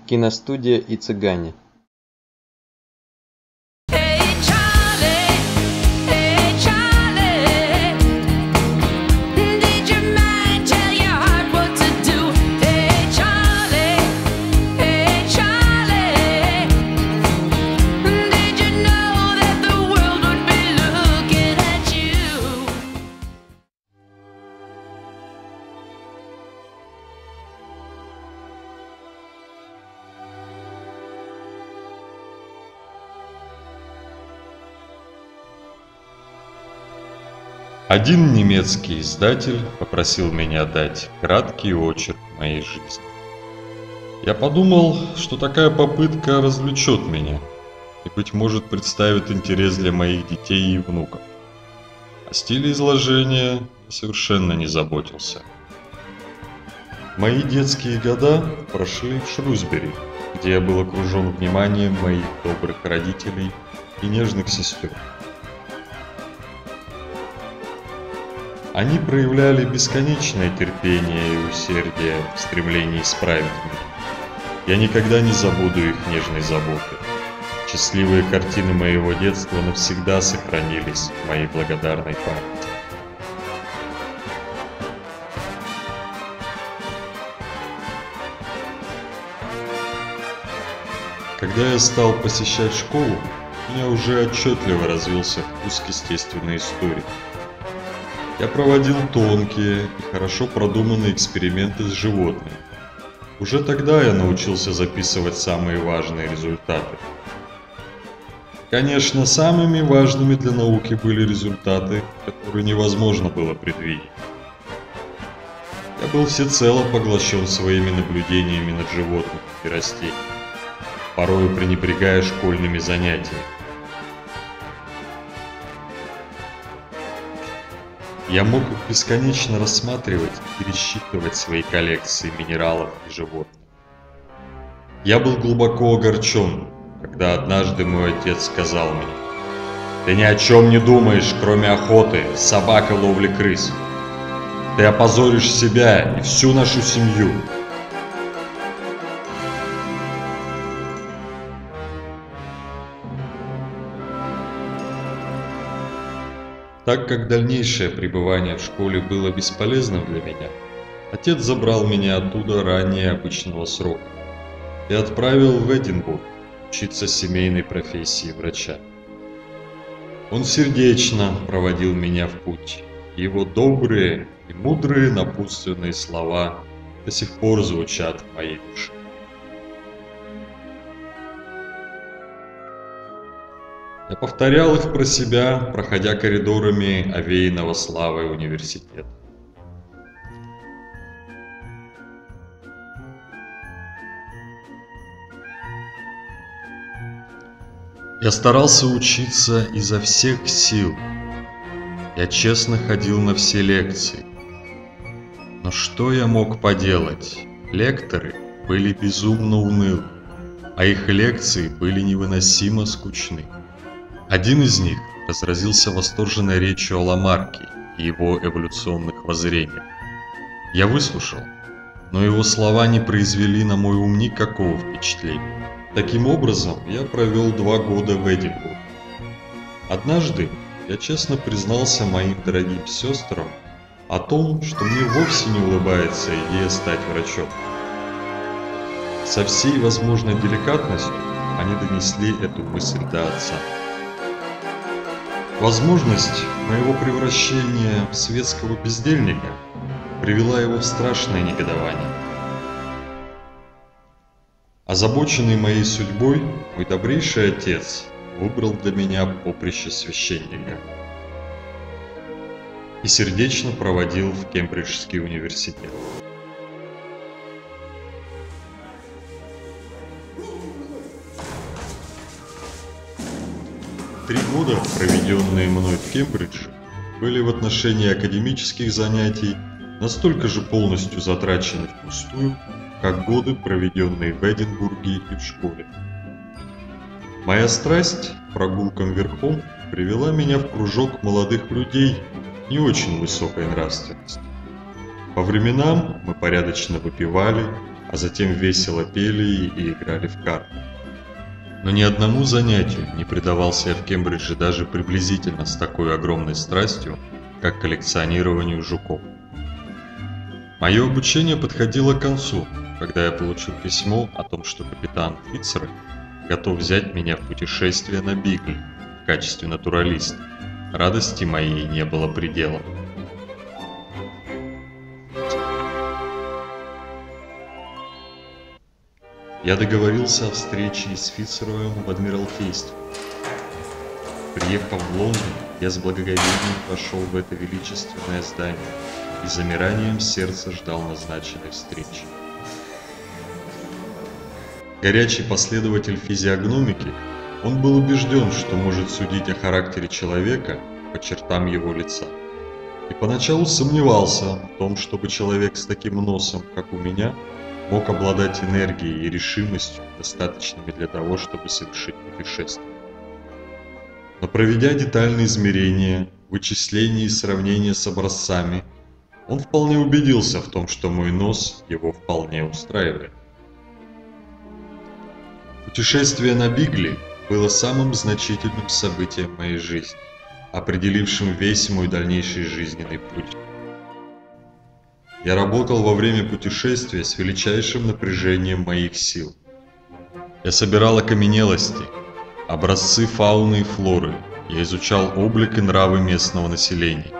Киностудия и цыгане. Один немецкий издатель попросил меня дать краткий очерк моей жизни. Я подумал, что такая попытка развлечет меня и, быть может, представит интерес для моих детей и внуков. О стиле изложения я совершенно не заботился. Мои детские года прошли в Шрусбери, где я был окружен вниманием моих добрых родителей и нежных сестер. Они проявляли бесконечное терпение и усердие в стремлении исправить меня. Я никогда не забуду их нежной заботы. Счастливые картины моего детства навсегда сохранились в моей благодарной памяти. Когда я стал посещать школу, у меня уже отчетливо развился вкус к естественной истории. Я проводил тонкие и хорошо продуманные эксперименты с животными. Уже тогда я научился записывать самые важные результаты. Конечно, самыми важными для науки были результаты, которые невозможно было предвидеть. Я был всецело поглощен своими наблюдениями над животными и растениями, порою пренебрегая школьными занятиями. Я мог бесконечно рассматривать и пересчитывать свои коллекции минералов и животных. Я был глубоко огорчен, когда однажды мой отец сказал мне: «Ты ни о чем не думаешь, кроме охоты, собак и ловли крыс. Ты опозоришь себя и всю нашу семью». Так как дальнейшее пребывание в школе было бесполезным для меня, отец забрал меня оттуда ранее обычного срока и отправил в Эдинбург учиться семейной профессии врача. Он сердечно проводил меня в путь, и его добрые и мудрые напутственные слова до сих пор звучат в моей душе. Я повторял их про себя, проходя коридорами овеянного славой университета. Я старался учиться изо всех сил. Я честно ходил на все лекции. Но что я мог поделать? Лекторы были безумно унылы, а их лекции были невыносимо скучны. Один из них разразился восторженной речью о Ламарке и его эволюционных воззрениях. Я выслушал, но его слова не произвели на мой ум никакого впечатления. Таким образом, я провел 2 года в Эдинбурге. Однажды я честно признался моим дорогим сестрам о том, что мне вовсе не улыбается идея стать врачом. Со всей возможной деликатностью они донесли эту мысль до отца. Возможность моего превращения в светского бездельника привела его в страшное негодование. Озабоченный моей судьбой, мой добрейший отец выбрал для меня поприще священника и сердечно проводил в Кембриджский университет. Три года, проведенные мной в Кембридже, были в отношении академических занятий настолько же полностью затрачены впустую, как годы, проведенные в Эдинбурге и в школе. Моя страсть к прогулкам верхом привела меня в кружок молодых людей не очень высокой нравственности. По временам мы порядочно выпивали а затем весело пели и играли в карты. Но ни одному занятию не предавался я в Кембридже даже приблизительно с такой огромной страстью, как коллекционированию жуков. Мое обучение подходило к концу, когда я получил письмо о том, что капитан Фицрой готов взять меня в путешествие на Бигле в качестве натуралиста. Радости моей не было предела. Я договорился о встрече с Фицроем в Адмиралтействе. Приехав в Лондон, я с благоговением вошел в это величественное здание и замиранием сердца ждал назначенной встречи. Горячий последователь физиогномики, он был убежден, что может судить о характере человека по чертам его лица. И поначалу сомневался в том, чтобы человек с таким носом, как у меня, мог обладать энергией и решимостью, достаточными для того, чтобы совершить путешествие. Но проведя детальные измерения, вычисления и сравнения с образцами, он вполне убедился в том, что мой нос его вполне устраивает. Путешествие на Бигле было самым значительным событием моей жизни, определившим весь мой дальнейший жизненный путь. Я работал во время путешествия с величайшим напряжением моих сил. Я собирал окаменелости, образцы фауны и флоры, я изучал облик и нравы местного населения.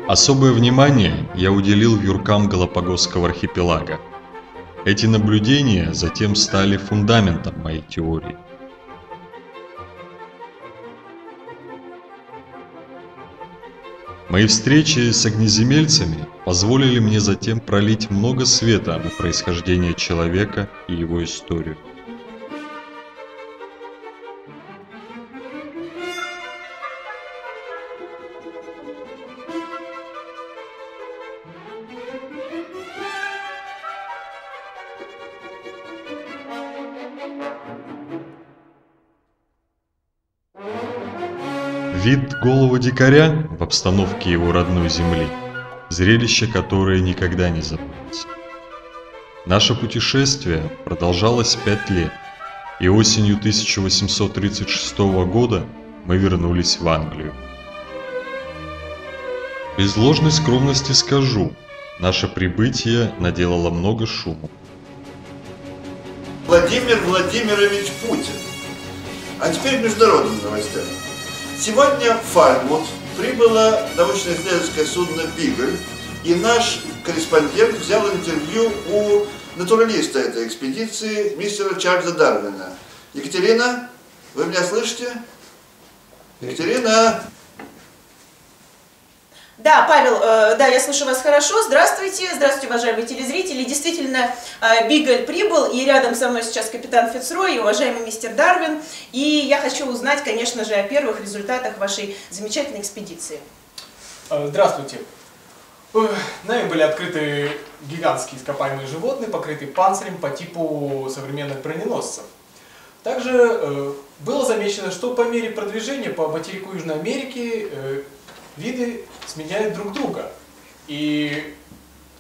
Особое внимание я уделил вьюркам Галапагосского архипелага. Эти наблюдения затем стали фундаментом моей теории. Мои встречи с огнеземельцами позволили мне затем пролить много света на происхождение человека и его историю. Вид голого дикаря в обстановке его родной земли – зрелище, которое никогда не забудется. Наше путешествие продолжалось 5 лет, и осенью 1836 года мы вернулись в Англию. Без ложной скромности скажу, наше прибытие наделало много шума. Владимир Владимирович Путин. А теперь к международным новостям. Сегодня в Фармут прибыло научно-исследовательское судно «Бигль», и наш корреспондент взял интервью у натуралиста этой экспедиции, мистера Чарльза Дарвина. Екатерина, вы меня слышите? Екатерина! Да, Павел, да, я слышу вас хорошо. Здравствуйте, здравствуйте, уважаемые телезрители. Действительно, Бигль прибыл, и рядом со мной сейчас капитан Фицрой и уважаемый мистер Дарвин. И я хочу узнать, конечно же, о первых результатах вашей замечательной экспедиции. Здравствуйте. Нами были открыты гигантские ископаемые животные, покрытые панцирем по типу современных броненосцев. Также было замечено, что по мере продвижения по материку Южной Америки виды сменяют друг друга. И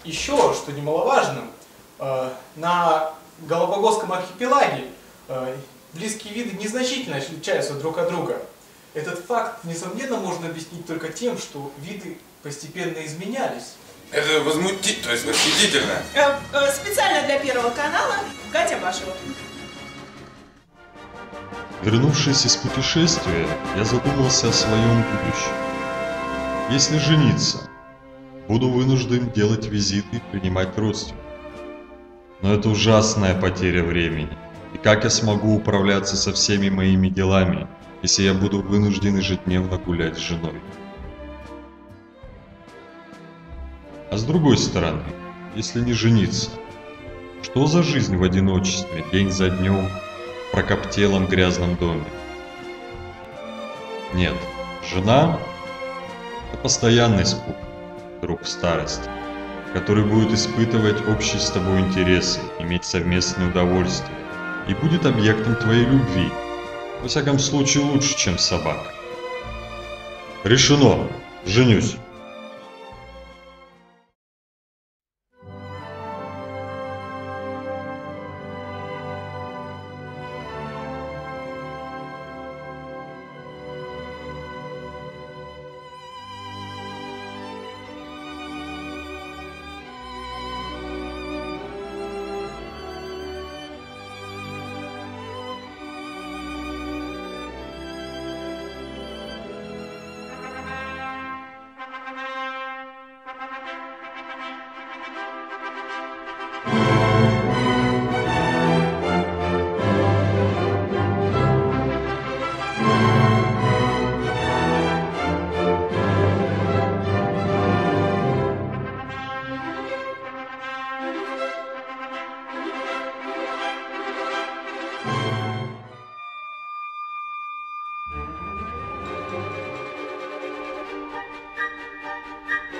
еще, что немаловажно, на Галапагосском архипелаге близкие виды незначительно отличаются друг от друга. Этот факт, несомненно, можно объяснить только тем, что виды постепенно изменялись. Это возмутительно, то есть восхитительно. Специально для Первого канала Катя Башева. Вернувшись из путешествия, я задумался о своем будущем. Если жениться, буду вынужден делать визиты и принимать родственников. Но это ужасная потеря времени. И как я смогу управляться со всеми моими делами, если я буду вынужден ежедневно гулять с женой? А с другой стороны, если не жениться, что за жизнь в одиночестве, день за днем, в прокоптелом грязном доме? Нет, жена – это постоянный спутник, друг в старости, который будет испытывать общие с тобой интересы, иметь совместное удовольствие и будет объектом твоей любви, во всяком случае лучше, чем собака. Решено, женюсь.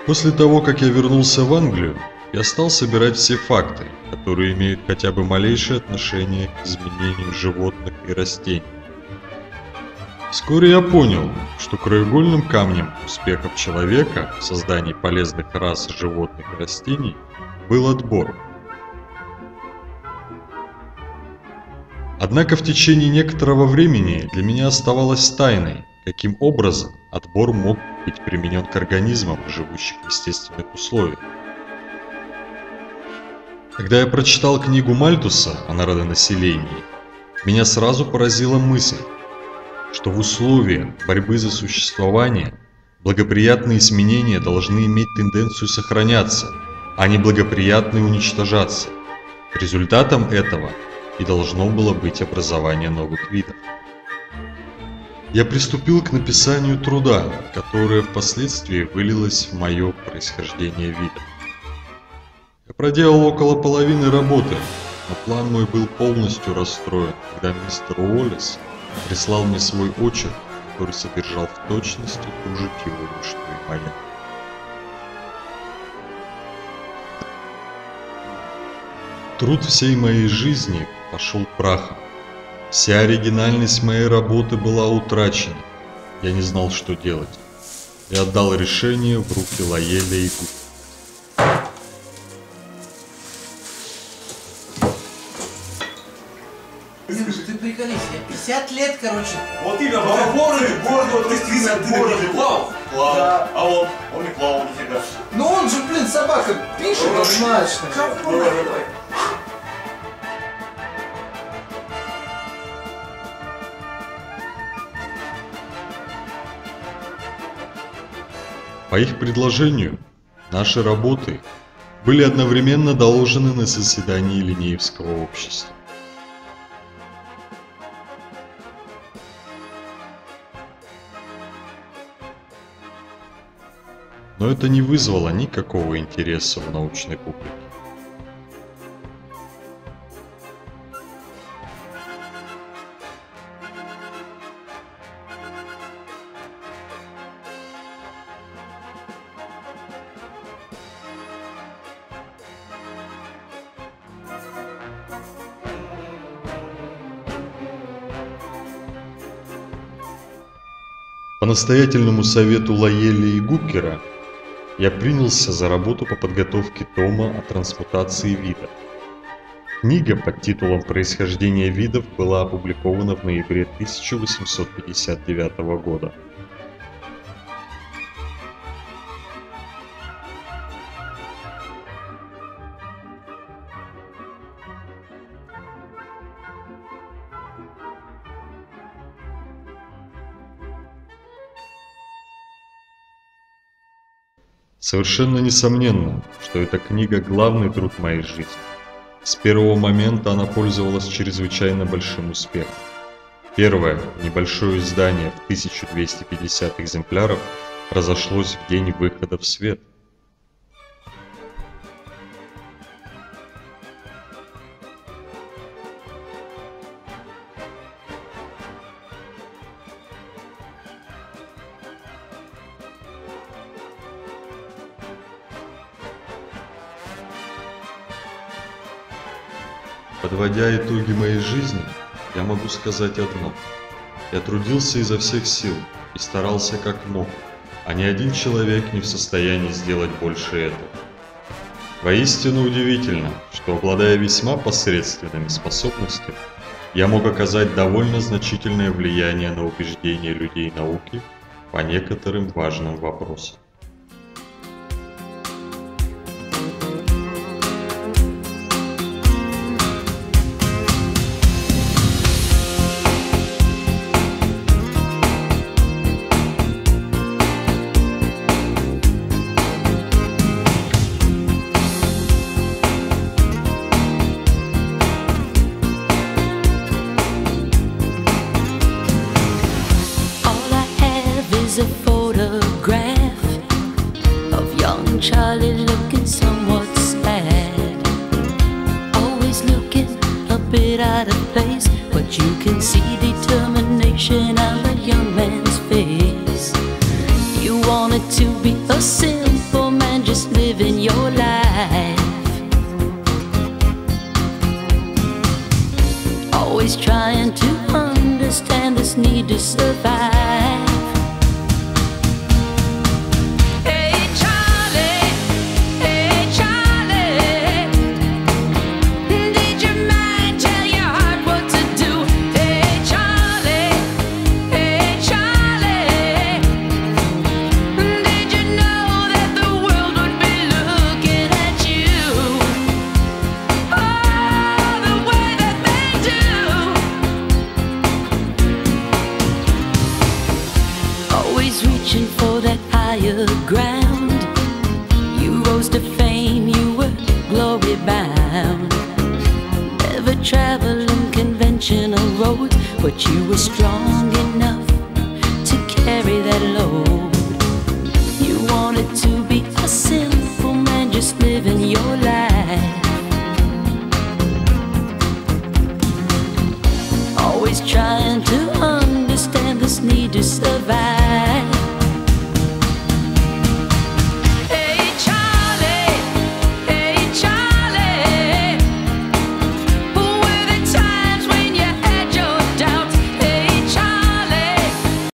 После того, как я вернулся в Англию, я стал собирать все факты, которые имеют хотя бы малейшее отношение к изменениям животных и растений. Вскоре я понял, что краеугольным камнем успехов человека в создании полезных рас животных и растений был отбор. Однако в течение некоторого времени для меня оставалось тайной, каким образом отбор мог быть применен к организмам, живущих в естественных условиях. Когда я прочитал книгу Мальтуса о народонаселении, меня сразу поразила мысль, что в условиях борьбы за существование благоприятные изменения должны иметь тенденцию сохраняться, а не благоприятные уничтожаться. Результатом этого и должно было быть образование новых видов. Я приступил к написанию труда, которое впоследствии вылилось в мое происхождение видов. Я проделал около половины работы, но план мой был полностью расстроен, когда мистер Уоллес прислал мне свой очерк, который содержал в точности ту же теорию, что и моя. Труд всей моей жизни пошел прахом. Вся оригинальность моей работы была утрачена. Я не знал, что делать. Я отдал решение в руки Лайеля и Гук. Ты приколись, я 50 лет, короче. Вот именно, в городе, вот действительно в городе плавал. Да. А он не плавал нифига. Ну он же, блин, собака пишет однозначно. По их предложению, наши работы были одновременно доложены на заседании Линнеевского общества. Но это не вызвало никакого интереса у научной публики. По настоятельному совету Лайеля и Гуккера я принялся за работу по подготовке тома о трансмутации видов. Книга под титулом «Происхождение видов» была опубликована в ноябре 1859 года. Совершенно несомненно, что эта книга – главный труд моей жизни. С первого момента она пользовалась чрезвычайно большим успехом. Первое, небольшое издание в 1250 экземпляров разошлось в день выхода в свет. Подводя итоги моей жизни, я могу сказать одно. Я трудился изо всех сил и старался как мог, а ни один человек не в состоянии сделать больше этого. Воистину удивительно, что, обладая весьма посредственными способностями, я мог оказать довольно значительное влияние на убеждения людей науки по некоторым важным вопросам. A photograph of young Charlie looking somewhat sad, always looking a bit out of place, but you can see determination on the young man's face. You want it to be a simple always trying to understand this need to survive. Hey Charlie, did your mind tell your heart what to do? Hey Charlie, did you know that the world would be looking at you? Oh, the way that they do. Always reaching for that higher ground. You rose to fame, you were glory bound. Never traveling conventional roads, but you were strong enough to carry that load. You wanted to be a simple man, just living your life. Always trying to understand this need to survive.